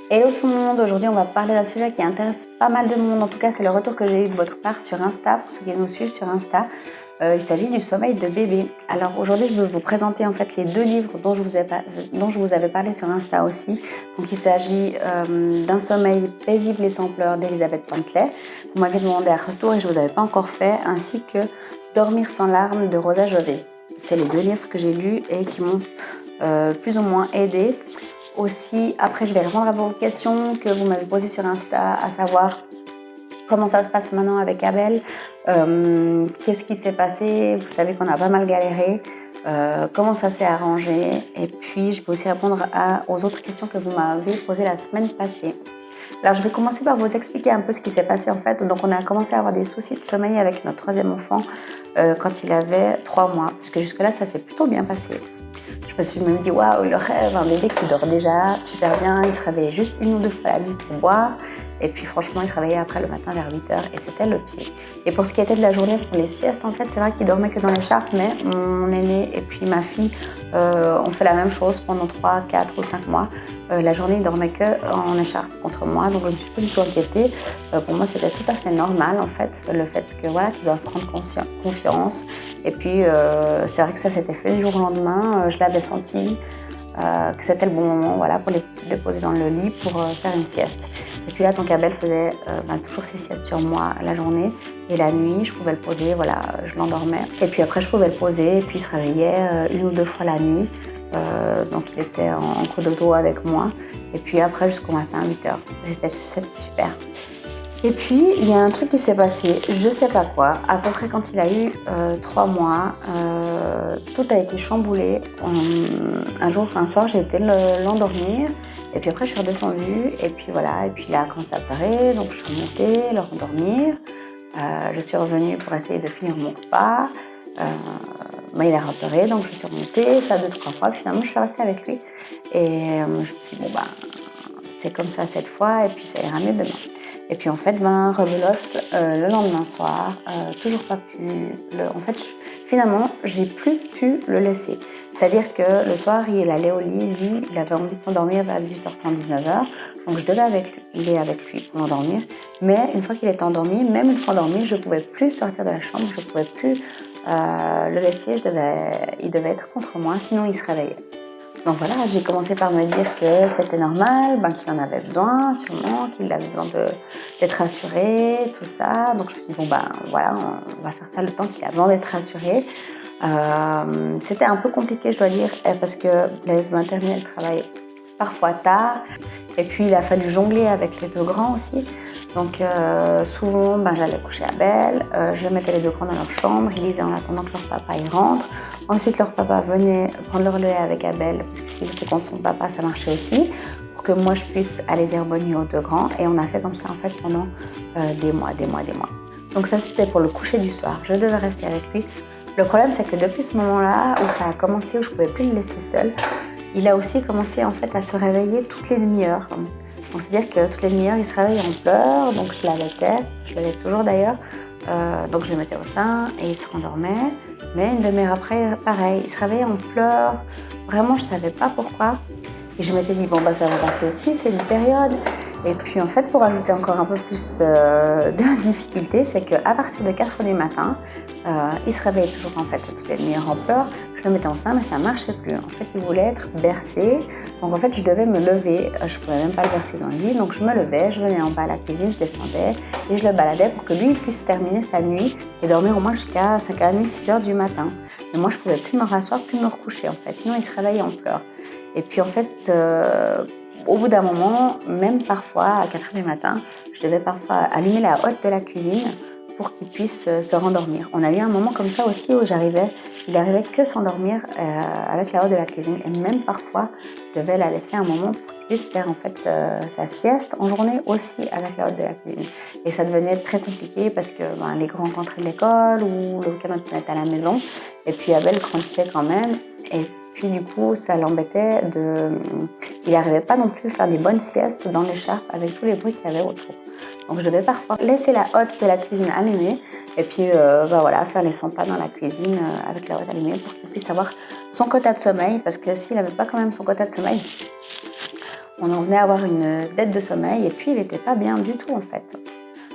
Hello tout le monde, aujourd'hui on va parler d'un sujet qui intéresse pas mal de monde, en tout cas c'est le retour que j'ai eu de votre part sur Insta, pour ceux qui nous suivent sur Insta. Il s'agit du sommeil de bébé. Alors aujourd'hui je vais vous présenter en fait les deux livres dont je vous avais parlé sur Insta aussi. Donc il s'agit d'un sommeil paisible et sans pleurs d'Elisabeth Pantelet. Vous m'avez demandé un retour et je ne vous avais pas encore fait, ainsi que Dormir sans larmes de Rosa Jovet. C'est les deux livres que j'ai lus et qui m'ont plus ou moins aidée. Aussi, après, je vais répondre à vos questions que vous m'avez posées sur Insta, à savoir comment ça se passe maintenant avec Abel, qu'est-ce qui s'est passé, vous savez qu'on a pas mal galéré, comment ça s'est arrangé, et puis je vais aussi répondre aux autres questions que vous m'avez posées la semaine passée. Alors, je vais commencer par vous expliquer un peu ce qui s'est passé en fait. Donc, on a commencé à avoir des soucis de sommeil avec notre troisième enfant quand il avait 3 mois, parce que jusque-là, ça s'est plutôt bien passé. Je me suis même dit, waouh, le rêve, un bébé qui dort déjà super bien, il se réveillait juste 1 ou 2 fois la nuit pour boire. Et puis franchement, il se réveillait après le matin vers 8h et c'était le pied. Et pour ce qui était de la journée, pour les siestes, en fait, c'est vrai qu'il dormait que dans l'écharpe, mais mon aîné et puis ma fille ont fait la même chose pendant 3, 4 ou 5 mois. La journée, il dormait que en écharpe contre moi, donc je ne me suis pas du tout inquiétée. Pour moi, c'était tout à fait normal, en fait, le fait que voilà, qu'ils doivent prendre confiance. Et puis, c'est vrai que ça s'était fait du jour au lendemain. Je l'avais senti que c'était le bon moment, voilà, pour les déposer dans le lit pour faire une sieste. Et puis là, tant qu'Abel faisait toujours ses siestes sur moi la journée et la nuit, je pouvais le poser, voilà, je l'endormais. Et puis après, je pouvais le poser et puis il se réveillait 1 ou 2 fois la nuit. Donc il était en cododo avec moi. Et puis après, jusqu'au matin, 8h. C'était super. Et puis, il y a un truc qui s'est passé, je sais pas quoi, à peu près quand il a eu 3 mois, tout a été chamboulé. Un soir, j'ai été l'endormir, et puis après je suis redescendue, et puis voilà, et puis il a commencé à pleurer, donc je suis remontée, le rendormir. Je suis revenue pour essayer de finir mon repas. Il a repleuré, donc je suis remontée, ça 2-3 fois, puis finalement je suis restée avec lui. Et je me suis dit, c'est comme ça cette fois, et puis ça ira mieux demain. Et puis en fait, rebelote, le lendemain soir, toujours pas pu. Finalement, j'ai plus pu le laisser. C'est-à-dire que le soir, il allait au lit, lui, il avait envie de s'endormir vers 18h30, 19h. Donc je devais aller avec lui pour m'endormir. Mais une fois qu'il était endormi, même une fois endormi, je ne pouvais plus sortir de la chambre, je ne pouvais plus le laisser. Il devait être contre moi, sinon il se réveillait. Donc voilà, j'ai commencé par me dire que c'était normal, qu'il en avait besoin, sûrement, qu'il avait besoin d'être rassuré, tout ça. Donc je me suis dit, voilà, on va faire ça le temps qu'il a besoin d'être rassuré. C'était un peu compliqué, je dois dire, parce que l'aide maternelle travaille parfois tard. Et puis il a fallu jongler avec les 2 grands aussi. Donc souvent, j'allais coucher à Abel, je mettais les 2 grands dans leur chambre, ils lisaient en attendant que leur papa y rentre. Ensuite, leur papa venait prendre leur lait avec Abel, parce que s'il était contre son papa, ça marchait aussi, pour que moi je puisse aller dire bonne nuit aux 2 grands. Et on a fait comme ça en fait pendant des mois. Donc ça, c'était pour le coucher du soir. Je devais rester avec lui. Le problème, c'est que depuis ce moment-là, où ça a commencé, où je ne pouvais plus le laisser seul, il a aussi commencé en fait à se réveiller toutes les demi-heures. Donc c'est-à-dire que toutes les demi-heures, il se réveille en pleurs, donc je l'allaitais toujours d'ailleurs. Donc je le mettais au sein et il se rendormait. Mais une demi-heure après, pareil, il se réveillait en pleurs. Vraiment, je ne savais pas pourquoi. Et je m'étais dit, ça va passer aussi, c'est une période. Et puis en fait, pour ajouter encore un peu plus de difficulté, c'est qu'à partir de 4h du matin, il se réveillait toujours en fait toutes les demi-heures en pleurs. Je le mettais en sein, mais ça ne marchait plus. En fait, il voulait être bercé. Donc en fait, je devais me lever. Je ne pouvais même pas le bercer dans le lit. Donc je me levais, je venais en bas à la cuisine, je descendais et je le baladais pour que lui puisse terminer sa nuit et dormir au moins jusqu'à 5h30, 6h du matin. Mais moi, je ne pouvais plus me rasseoir, plus me recoucher en fait. Sinon, il se réveillait en pleurs. Et puis en fait, au bout d'un moment, même parfois à 4h du matin, je devais parfois allumer la hotte de la cuisine pour qu'il puisse se rendormir. On a eu un moment comme ça aussi où il n'arrivait que s'endormir avec la hotte de la cuisine. Et même parfois, je devais la laisser un moment pour qu'il puisse faire en fait sa sieste en journée aussi avec la hotte de la cuisine. Et ça devenait très compliqué parce que les grands rentraient de l'école ou le week-end on était à la maison. Et puis Abel grandissait quand même. Et puis du coup, ça l'embêtait il n'arrivait pas non plus à faire des bonnes siestes dans l'écharpe avec tous les bruits qu'il y avait autour. Donc je devais parfois laisser la hotte de la cuisine allumée et puis faire les 100 pas dans la cuisine avec la hotte allumée pour qu'il puisse avoir son quota de sommeil, parce que s'il n'avait pas quand même son quota de sommeil, On en venait à avoir une dette de sommeil et puis il n'était pas bien du tout en fait.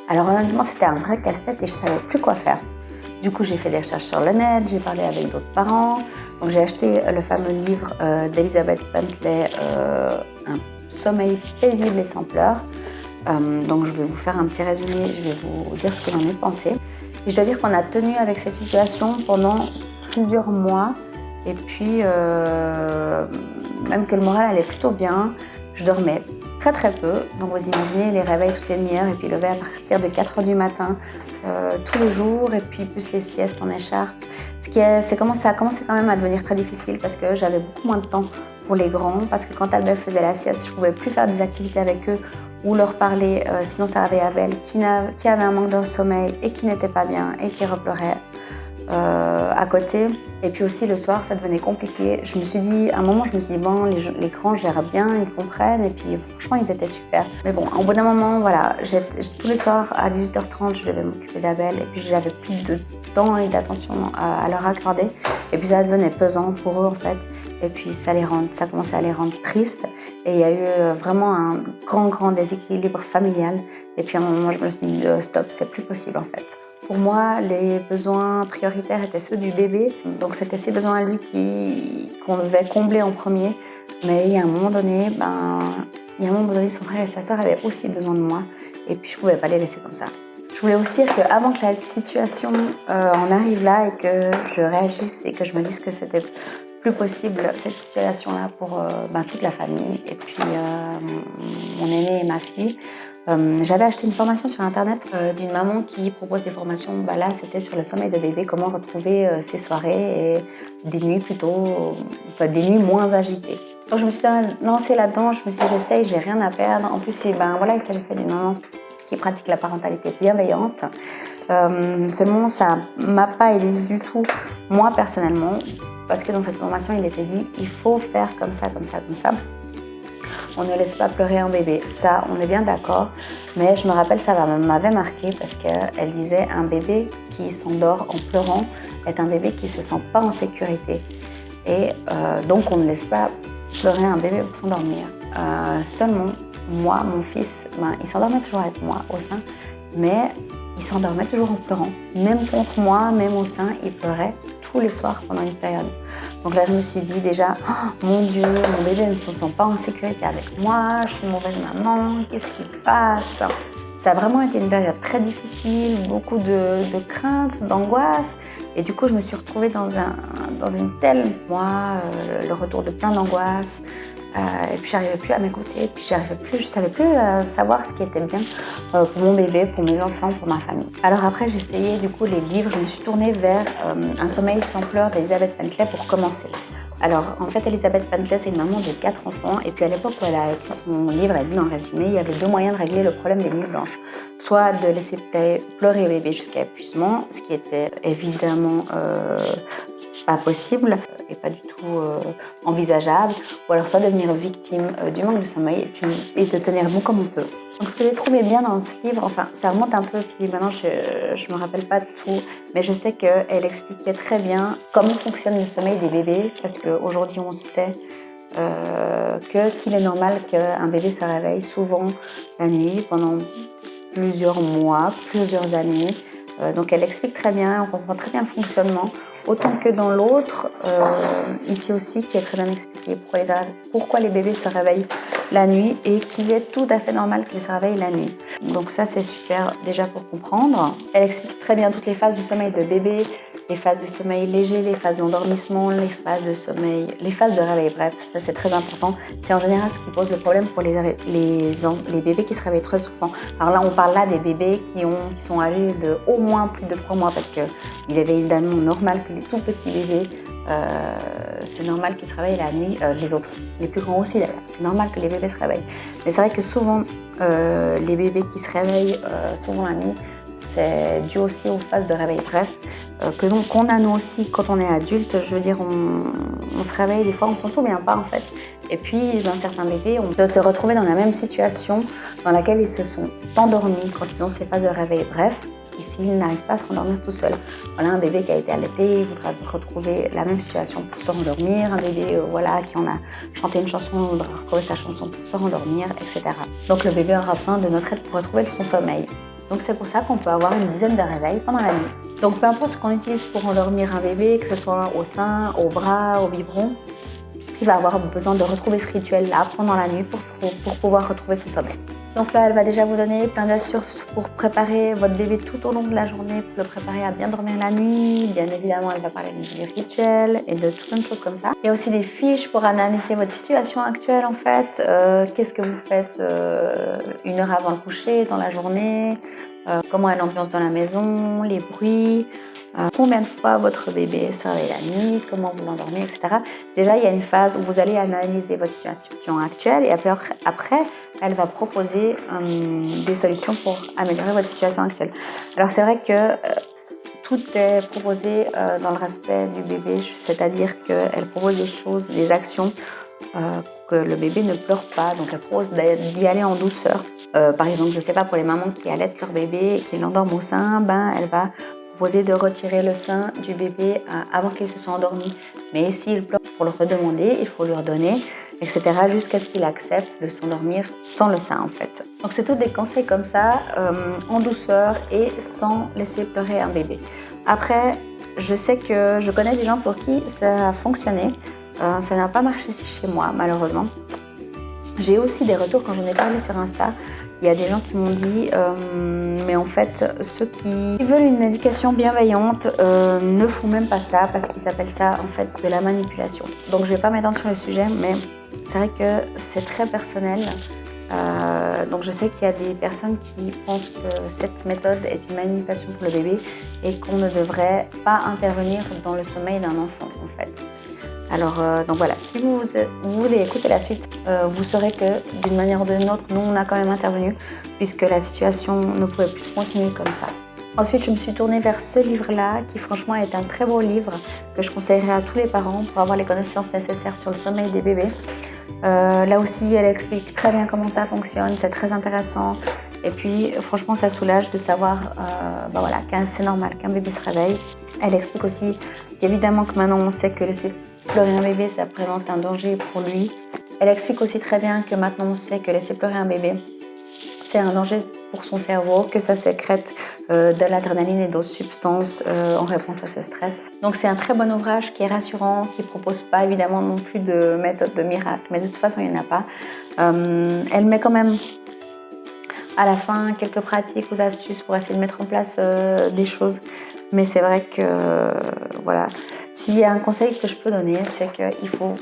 Alors honnêtement, c'était un vrai casse-tête et je ne savais plus quoi faire. Du coup, j'ai fait des recherches sur le net, j'ai parlé avec d'autres parents. Donc j'ai acheté le fameux livre d'Elizabeth Bentley, Un sommeil paisible et sans pleurs. Donc je vais vous faire un petit résumé, je vais vous dire ce que j'en ai pensé. Et je dois dire qu'on a tenu avec cette situation pendant plusieurs mois. Et puis, même que le moral allait plutôt bien, je dormais très très peu. Donc vous imaginez les réveils toutes les demi-heures et puis lever à partir de 4 h du matin tous les jours et puis plus les siestes en écharpe. Ça a commencé quand même à devenir très difficile parce que j'avais beaucoup moins de temps pour les grands, parce que quand Albert faisait la sieste, je ne pouvais plus faire des activités avec eux ou leur parler, sinon ça avait Abel qui avait un manque de sommeil et qui n'était pas bien et qui repleurait à côté. Et puis aussi le soir, ça devenait compliqué. Je me suis dit, à un moment, bon, les grands gèrent bien, ils comprennent, et puis franchement, ils étaient super. Mais bon, au bout d'un moment, voilà, tous les soirs à 18h30, je devais m'occuper d'Abel, et puis j'avais plus de temps et d'attention à leur accorder. Et puis ça devenait pesant pour eux, en fait. Et puis ça commençait à les rendre tristes. Et il y a eu vraiment un grand déséquilibre familial. Et puis à un moment, je me suis dit, stop, c'est plus possible, en fait. Pour moi, les besoins prioritaires étaient ceux du bébé. Donc c'était ses besoins à lui qu'on devait combler en premier. Mais il y a un moment donné, son frère et sa sœur avaient aussi besoin de moi. Et puis je ne pouvais pas les laisser comme ça. Je voulais aussi dire qu'avant que la situation en arrive là et que je réagisse et que je me dise que c'était plus possible cette situation-là pour toute la famille et puis mon aîné et ma fille, j'avais acheté une formation sur internet d'une maman qui propose des formations. Là, c'était sur le sommeil de bébé, comment retrouver ses soirées et des nuits des nuits moins agitées. Donc je me suis lancée là-dedans, je me suis dit j'essaye, j'ai rien à perdre. En plus, il s'agissait d'une maman qui pratique la parentalité bienveillante. Seulement, ça m'a pas aidée du tout, moi personnellement, parce que dans cette formation, il était dit il faut faire comme ça. On ne laisse pas pleurer un bébé. Ça, on est bien d'accord. Mais je me rappelle, ça m'avait marqué parce qu'elle disait un bébé qui s'endort en pleurant est un bébé qui ne se sent pas en sécurité. Et donc, on ne laisse pas pleurer un bébé pour s'endormir. Seulement, moi, mon fils, il s'endormait toujours avec moi au sein, mais il s'endormait toujours en pleurant. Même contre moi, même au sein, il pleurait tous les soirs pendant une période. Donc là, je me suis dit déjà, oh, mon Dieu, mon bébé ne se sent pas en sécurité avec moi, je suis une mauvaise maman, qu'est-ce qui se passe? Ça a vraiment été une période très difficile, beaucoup de craintes, d'angoisse. Et du coup, je me suis retrouvée dans une telle, le retour de plein d'angoisse. Et puis, j'arrivais plus à m'écouter. Et puis, je savais plus savoir ce qui était bien pour mon bébé, pour mes enfants, pour ma famille. Alors après, j'ai essayé du coup les livres. Je me suis tournée vers Un sommeil sans pleurs d'Elizabeth Bentley pour commencer. Alors, en fait, Elizabeth Bentley, c'est une maman de 4 enfants. Et puis, à l'époque où elle a écrit son livre, elle dit dans le résumé, il y avait 2 moyens de régler le problème des nuits blanches. Soit de laisser pleurer le bébé jusqu'à épuisement, ce qui était évidemment pas possible et pas du tout envisageable, ou alors soit devenir victime du manque de sommeil et de tenir bon comme on peut. Donc ce que j'ai trouvé bien dans ce livre, enfin ça remonte un peu, puis maintenant je me rappelle pas de tout, mais je sais qu'elle expliquait très bien comment fonctionne le sommeil des bébés, parce qu'aujourd'hui on sait qu'il est normal qu'un bébé se réveille souvent la nuit pendant plusieurs mois, plusieurs années. Donc elle explique très bien, on comprend très bien le fonctionnement. Autant que dans l'autre, ici aussi, qui est très bien expliqué pourquoi les bébés se réveillent la nuit et qu'il est tout à fait normal qu'ils se réveillent la nuit. Donc ça, c'est super déjà pour comprendre. Elle explique très bien toutes les phases du sommeil de bébé, les phases de sommeil léger, les phases d'endormissement, les phases de sommeil, les phases de réveil. Bref, ça c'est très important. C'est en général ce qui pose le problème pour les bébés qui se réveillent très souvent. Alors là, on parle là des bébés qui sont âgés de au moins plus de 3 mois parce qu'ils avaient évidemment normal que les tout petits bébés, c'est normal qu'ils se réveillent la nuit. Les autres, les plus grands aussi d'ailleurs, c'est normal que les bébés se réveillent. Mais c'est vrai que souvent, les bébés qui se réveillent souvent la nuit, c'est dû aussi aux phases de réveil. Bref, qu'on a nous aussi quand on est adulte, je veux dire, on se réveille des fois, on s'en souvient pas en fait. Et puis, dans certains bébés, on peut se retrouver dans la même situation dans laquelle ils se sont endormis quand ils ont ces phases de réveil. Bref, s'il n'arrive pas à se rendormir tout seul. Voilà, un bébé qui a été allaité, il voudra retrouver la même situation pour se rendormir. Un bébé voilà, qui en a chanté une chanson, il voudra retrouver sa chanson pour se rendormir, etc. Donc le bébé aura besoin de notre aide pour retrouver son sommeil. Donc c'est pour ça qu'on peut avoir une dizaine de réveils pendant la nuit. Donc peu importe ce qu'on utilise pour endormir un bébé, que ce soit au sein, au bras, au biberon, il va avoir besoin de retrouver ce rituel-là pendant la nuit pour pouvoir retrouver son sommeil. Donc là, elle va déjà vous donner plein d'astuces pour préparer votre bébé tout au long de la journée, pour le préparer à bien dormir la nuit. Bien évidemment, elle va parler du rituel et de tout plein de choses comme ça. Il y a aussi des fiches pour analyser votre situation actuelle en fait. Qu'est-ce que vous faites une heure avant le coucher, dans la journée, comment est l'ambiance dans la maison, les bruits. Combien de fois votre bébé se réveille la nuit, comment vous l'endormez, etc. Déjà, il y a une phase où vous allez analyser votre situation actuelle et après elle va proposer des solutions pour améliorer votre situation actuelle. Alors, c'est vrai que tout est proposé dans le respect du bébé, c'est-à-dire qu'elle propose des choses, des actions que le bébé ne pleure pas, donc elle propose d'y aller en douceur. Par exemple, je ne sais pas, pour les mamans qui allaitent leur bébé et qui l'endorment au sein, elle va proposer de retirer le sein du bébé avant qu'il se soit endormi. Mais s'il pleure, pour le redemander, il faut lui redonner, etc. jusqu'à ce qu'il accepte de s'endormir sans le sein en fait. Donc c'est tous des conseils comme ça, en douceur et sans laisser pleurer un bébé. Après, je connais des gens pour qui ça a fonctionné. Ça n'a pas marché chez moi, malheureusement. J'ai aussi des retours quand j'en ai parlé sur Insta. Il y a des gens qui m'ont dit mais en fait, ceux qui veulent une éducation bienveillante ne font même pas ça parce qu'ils appellent ça en fait de la manipulation. Donc je ne vais pas m'étendre sur le sujet, mais c'est vrai que c'est très personnel. Donc je sais qu'il y a des personnes qui pensent que cette méthode est une manipulation pour le bébé et qu'on ne devrait pas intervenir dans le sommeil d'un enfant en fait. Alors, donc voilà, si vous voulez écouter la suite, vous saurez que d'une manière ou d'une autre, nous, on a quand même intervenu puisque la situation ne pouvait plus continuer comme ça. Ensuite, je me suis tournée vers ce livre-là qui franchement est un très beau livre que je conseillerais à tous les parents pour avoir les connaissances nécessaires sur le sommeil des bébés. Là aussi, elle explique très bien comment ça fonctionne, c'est très intéressant. Et puis, franchement, ça soulage de savoir que c'est normal qu'un bébé se réveille. Elle explique aussi qu'évidemment que maintenant, on sait que laisser pleurer un bébé, ça présente un danger pour lui. Elle explique aussi très bien que maintenant, on sait que laisser pleurer un bébé, c'est un danger pour son cerveau, que ça sécrète de l'adrénaline et d'autres substances en réponse à ce stress. Donc c'est un très bon ouvrage qui est rassurant, qui ne propose pas évidemment non plus de méthode de miracle, mais de toute façon, il n'y en a pas. Elle met quand même à la fin quelques pratiques ou astuces pour essayer de mettre en place des choses. Mais c'est vrai que, voilà, s'il y a un conseil que je peux donner, c'est qu'il faut...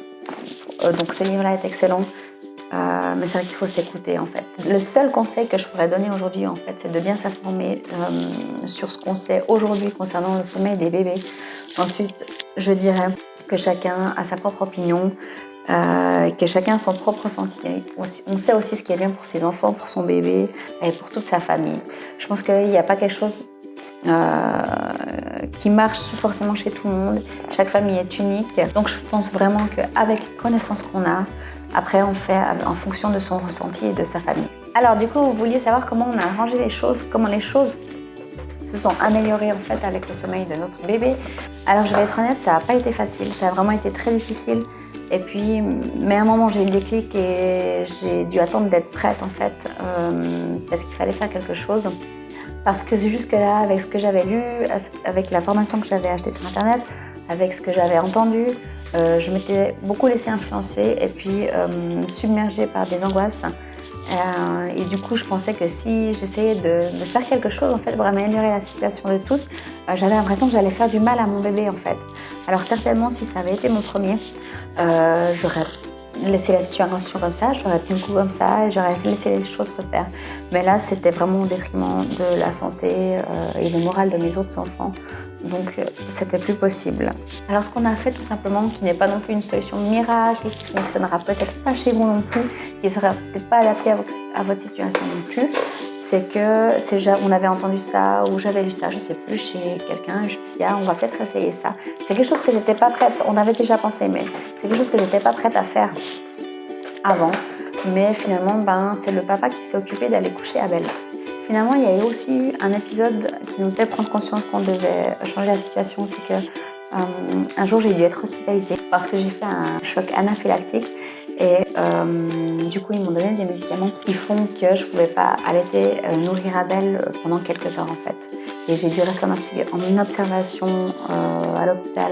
donc ce livre-là est excellent, mais c'est vrai qu'il faut s'écouter en fait. Le seul conseil que je pourrais donner aujourd'hui, en fait, c'est de bien s'informer sur ce qu'on sait aujourd'hui concernant le sommeil des bébés. Ensuite, je dirais que chacun a sa propre opinion, que chacun a son propre ressenti. On sait aussi ce qui est bien pour ses enfants, pour son bébé et pour toute sa famille. Je pense qu'il n'y a pas quelque chose qui marche forcément chez tout le monde. Chaque famille est unique. Donc je pense vraiment qu'avec les connaissances qu'on a, après on fait en fonction de son ressenti et de sa famille. Alors du coup, vous vouliez savoir comment on a arrangé les choses, comment les choses se sont améliorées en fait avec le sommeil de notre bébé. Alors je vais être honnête, ça n'a pas été facile, ça a vraiment été très difficile. Et puis, mais à un moment j'ai eu le déclic et j'ai dû attendre d'être prête en fait, parce qu'il fallait faire quelque chose. Parce que jusque-là, avec ce que j'avais lu, avec la formation que j'avais achetée sur Internet, avec ce que j'avais entendu, je m'étais beaucoup laissée influencer et puis submergée par des angoisses. Et du coup, je pensais que si j'essayais de faire quelque chose en fait, pour améliorer la situation de tous, j'avais l'impression que j'allais faire du mal à mon bébé en fait. Alors certainement, si ça avait été mon premier, j'aurais laissé la situation comme ça, j'aurais tenu le coup comme ça et j'aurais laissé les choses se faire. Mais là, c'était vraiment au détriment de la santé et le moral de mes autres enfants. Donc, c'était plus possible. Alors, ce qu'on a fait tout simplement, qui n'est pas non plus une solution miracle, qui ne fonctionnera peut-être pas chez vous non plus, qui ne sera peut-être pas adaptée à votre situation non plus, c'est que on avait entendu ça ou j'avais lu ça, je ne sais plus, chez quelqu'un. Je me suis dit, on va peut-être essayer ça. C'est quelque chose que j'étais pas prête, on avait déjà pensé, mais c'est quelque chose que j'étais pas prête à faire avant. Mais finalement, c'est le papa qui s'est occupé d'aller coucher Abel. Finalement, il y a eu aussi eu un épisode qui nous a fait prendre conscience qu'on devait changer la situation. C'est que un jour, j'ai dû être hospitalisée parce que j'ai fait un choc anaphylactique. Et du coup, ils m'ont donné des médicaments qui font que je ne pouvais pas allaiter, nourrir Abel pendant quelques heures en fait. Et j'ai dû rester en observation à l'hôpital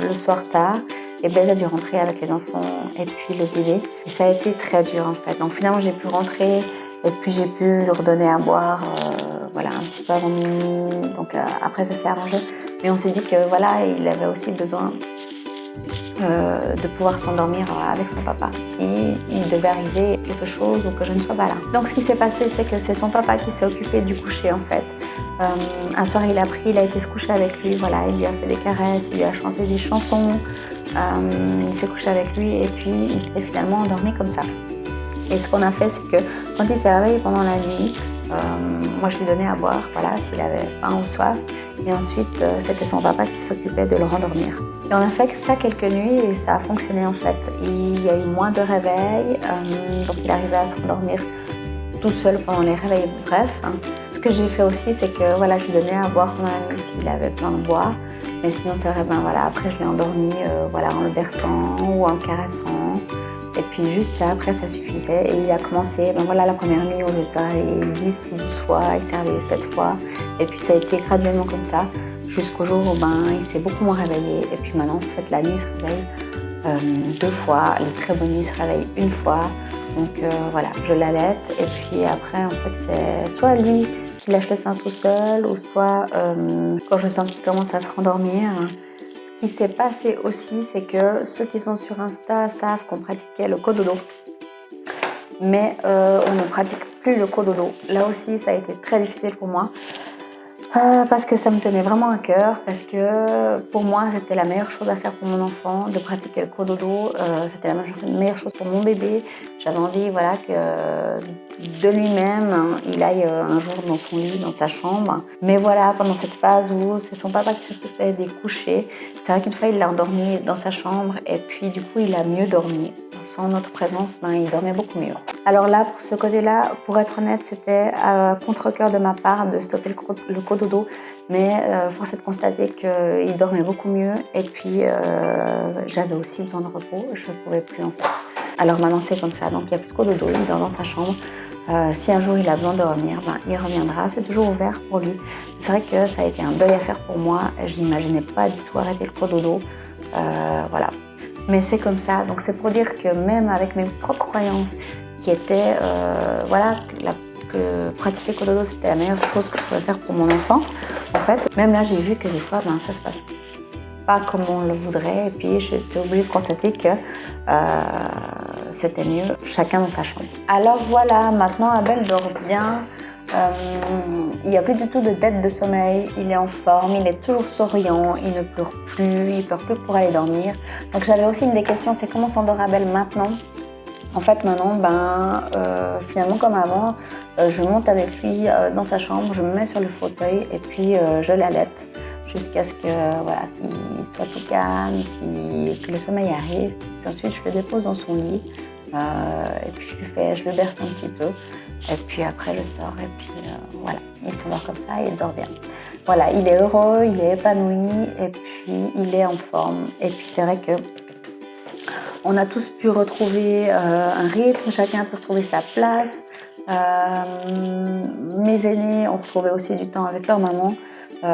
le soir tard. Et Blaise a dû rentrer avec les enfants et puis le bébé. Et ça a été très dur en fait. Donc finalement, j'ai pu rentrer et puis j'ai pu leur donner à boire voilà, un petit peu avant minuit. Donc après, ça s'est arrangé. Mais on s'est dit que voilà, il avait aussi besoin de pouvoir s'endormir avec son papa s'il devait arriver quelque chose ou que je ne sois pas là. Donc ce qui s'est passé, c'est que c'est son papa qui s'est occupé du coucher en fait. Un soir, il a été se coucher avec lui, voilà, il lui a fait des caresses, il lui a chanté des chansons, il s'est couché avec lui et puis il s'est finalement endormi comme ça. Et ce qu'on a fait, c'est que quand il s'est réveillé pendant la nuit, moi je lui donnais à boire, voilà, s'il avait faim ou soif. Et ensuite, c'était son papa qui s'occupait de le rendormir. Et on a fait ça quelques nuits et ça a fonctionné en fait. Il y a eu moins de réveils, donc il arrivait à se rendormir tout seul pendant les réveils. Bref, ce que j'ai fait aussi, c'est que voilà, je lui donnais à boire pendant la nuit s'il avait besoin de boire. Mais sinon, c'est vrai, voilà, après je l'ai endormi voilà, en le berçant ou en le caressant. Et puis juste ça, après ça suffisait. Et il a commencé, voilà, la première nuit, au lieu de serrer 10 ou 12 fois, il s'est réveillé 7 fois. Et puis ça a été graduellement comme ça, jusqu'au jour où il s'est beaucoup moins réveillé. Et puis maintenant, en fait, la nuit, il se réveille 2 fois. Les très bonnes nuits, il se réveille 1 fois. Donc voilà, je l'allaite. Et puis après, en fait, c'est soit lui qui lâche le sein tout seul, ou soit quand je sens qu'il commence à se rendormir. Ce qui s'est passé aussi, c'est que ceux qui sont sur Insta savent qu'on pratiquait le cododo. Mais on ne pratique plus le cododo. Là aussi, ça a été très difficile pour moi. Parce que ça me tenait vraiment à cœur, parce que pour moi, c'était la meilleure chose à faire pour mon enfant, de pratiquer le cododo. C'était la meilleure chose pour mon bébé. J'avais envie, voilà, que de lui-même, il aille un jour dans son lit, dans sa chambre. Mais voilà, pendant cette phase où c'est son papa qui s'occupait des couchers, c'est vrai qu'une fois, il l'a endormi dans sa chambre et puis du coup, il a mieux dormi. Sans notre présence, il dormait beaucoup mieux. Alors là, pour ce côté-là, pour être honnête, c'était à contre-cœur de ma part de stopper le cododo. Mais force est de constater qu'il dormait beaucoup mieux. Et puis, j'avais aussi besoin de repos. Je ne pouvais plus en fait. Alors maintenant, c'est comme ça. Donc, il n'y a plus de cododo. Il dort dans sa chambre. Si un jour il a besoin de revenir, il reviendra. C'est toujours ouvert pour lui. C'est vrai que ça a été un deuil à faire pour moi. Je n'imaginais pas du tout arrêter le cododo. Voilà. Mais c'est comme ça. Donc, c'est pour dire que même avec mes propres croyances, qui étaient, voilà, que pratiquer cododo, c'était la meilleure chose que je pouvais faire pour mon enfant. En fait, même là, j'ai vu que des fois, ça se passe pas comme on le voudrait. Et puis, j'étais obligée de constater que c'était mieux, chacun dans sa chambre. Alors voilà, maintenant, Abel dort bien. Il n'y a plus du tout de dette de sommeil, il est en forme, il est toujours souriant, il ne pleure plus, il pleure plus pour aller dormir. Donc j'avais aussi une des questions, c'est comment s'endort Abel maintenant? En fait maintenant, finalement comme avant, je monte avec lui dans sa chambre, je me mets sur le fauteuil et puis je l'allaite jusqu'à ce que voilà, qu'il soit tout calme, que le sommeil arrive. Puis ensuite je le dépose dans son lit et puis je le berce un petit peu. Et puis après, je sors et puis voilà, il s'endort comme ça et il dort bien. Voilà, il est heureux, il est épanoui et puis il est en forme. Et puis c'est vrai que on a tous pu retrouver un rythme, chacun a pu retrouver sa place. Mes aînés ont retrouvé aussi du temps avec leur maman. Tout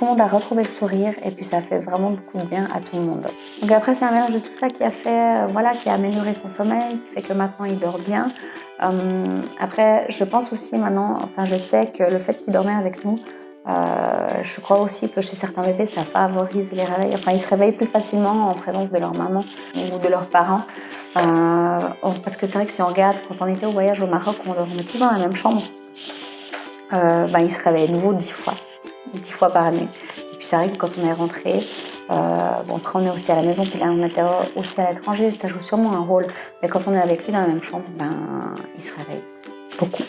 le monde a retrouvé le sourire et puis ça fait vraiment beaucoup de bien à tout le monde. Donc après, c'est un mélange de tout ça qui a fait, qui a amélioré son sommeil, qui fait que maintenant il dort bien. Après, je pense aussi maintenant, je sais que le fait qu'il dormait avec nous, je crois aussi que chez certains bébés, ça favorise les réveils. Ils se réveillent plus facilement en présence de leur maman ou de leurs parents. Parce que c'est vrai que si on regarde, quand on était au voyage au Maroc, on dormait tous dans la même chambre. Ils se réveillent de nouveau 10 fois par nuit. Et puis c'est vrai que quand on est rentré, après on est aussi à la maison, puis là on était aussi à l'étranger, ça joue sûrement un rôle. Mais quand on est avec lui dans la même chambre, il se réveille beaucoup.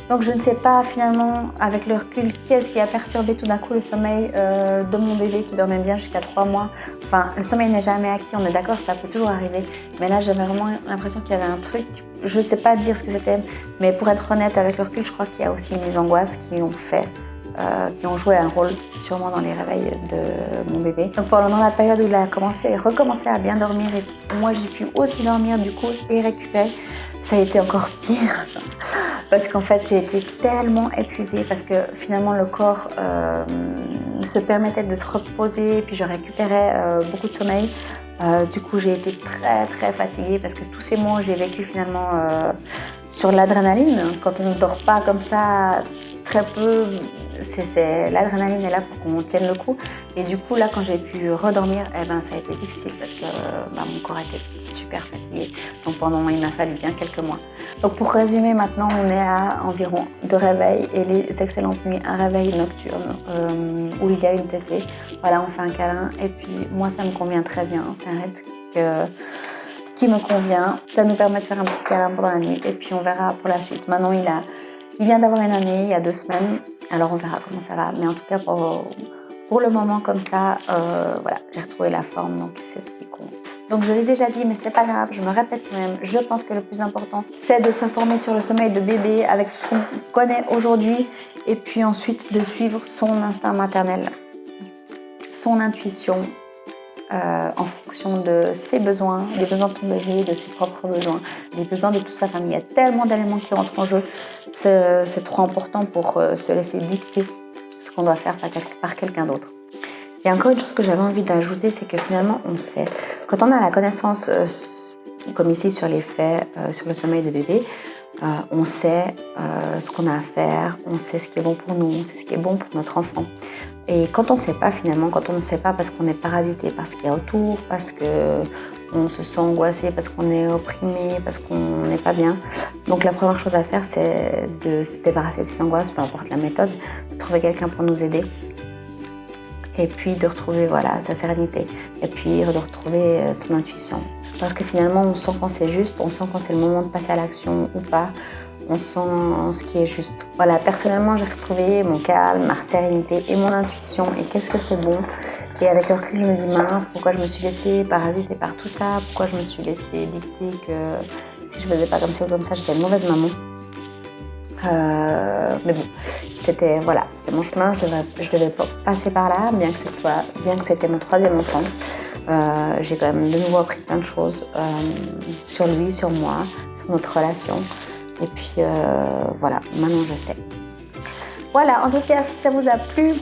Donc je ne sais pas finalement avec le recul qu'est-ce qui a perturbé tout d'un coup le sommeil de mon bébé qui dormait bien jusqu'à 3 mois. Enfin, le sommeil n'est jamais acquis, on est d'accord, ça peut toujours arriver. Mais là, j'avais vraiment l'impression qu'il y avait un truc. Je ne sais pas dire ce que c'était, mais pour être honnête avec le recul, je crois qu'il y a aussi mes angoisses qui ont joué un rôle sûrement dans les réveils de mon bébé. Donc pendant la période où il a recommencé à bien dormir et moi j'ai pu aussi dormir du coup et récupérer, ça a été encore pire parce qu'en fait j'ai été tellement épuisée parce que finalement le corps se permettait de se reposer et puis je récupérais beaucoup de sommeil. Du coup j'ai été très très fatiguée parce que tous ces mois j'ai vécu finalement sur l'adrénaline. Quand on ne dort pas comme ça très peu, l'adrénaline est là pour qu'on tienne le coup. Et du coup, là, quand j'ai pu redormir, ça a été difficile parce que mon corps était super fatigué. Donc il m'a fallu bien quelques mois. Donc pour résumer, maintenant, on est à environ 2 réveils et les excellentes nuits, un réveil nocturne où il y a une tétée. Voilà, on fait un câlin et puis moi, ça me convient très bien. C'est un rythme qui me convient. Ça nous permet de faire un petit câlin pendant la nuit et puis on verra pour la suite. Maintenant, il vient d'avoir une année, il y a 2 semaines, alors on verra comment ça va. Mais en tout cas, pour le moment comme ça, voilà, j'ai retrouvé la forme, donc c'est ce qui compte. Donc je l'ai déjà dit, mais c'est pas grave, je me répète quand même. Je pense que le plus important, c'est de s'informer sur le sommeil de bébé avec tout ce qu'on connaît aujourd'hui, et puis ensuite de suivre son instinct maternel, son intuition, en fonction de ses besoins, des besoins de son bébé, de ses propres besoins, des besoins de toute sa famille. Il y a tellement d'éléments qui rentrent en jeu. C'est trop important pour se laisser dicter ce qu'on doit faire par quelqu'un d'autre. Il y a encore une chose que j'avais envie d'ajouter, c'est que finalement on sait, quand on a la connaissance, comme ici sur les faits, sur le sommeil de bébé, on sait ce qu'on a à faire, on sait ce qui est bon pour nous, on sait ce qui est bon pour notre enfant. Et quand on ne sait pas finalement, quand on ne sait pas parce qu'on est parasité par ce qu'il y a autour, parce qu'on se sent angoissé, parce qu'on est opprimé, parce qu'on n'est pas bien. Donc la première chose à faire, c'est de se débarrasser de ces angoisses, peu importe la méthode, de trouver quelqu'un pour nous aider. Et puis de retrouver sa sérénité. Et puis de retrouver son intuition. Parce que finalement, on sent quand c'est juste, on sent quand c'est le moment de passer à l'action ou pas. On sent ce qui est juste. Voilà, personnellement, j'ai retrouvé mon calme, ma sérénité et mon intuition. Et qu'est-ce que c'est bon. Et avec le recul, je me dis mince, pourquoi je me suis laissée parasiter par tout ça? Pourquoi je me suis laissée dicter que si je faisais pas comme ça ou comme ça, j'étais une mauvaise maman. Mais bon, c'était mon chemin, je devais passer par là, bien que c'était mon 3e enfant. J'ai quand même de nouveau appris plein de choses sur lui, sur moi, sur notre relation. Et puis maintenant je sais. Voilà, en tout cas, si ça vous a plu,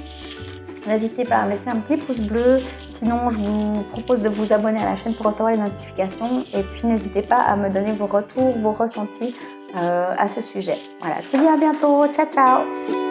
n'hésitez pas à me laisser un petit pouce bleu. Sinon, je vous propose de vous abonner à la chaîne pour recevoir les notifications. Et puis, n'hésitez pas à me donner vos retours, vos ressentis à ce sujet. Voilà, je vous dis à bientôt. Ciao, ciao!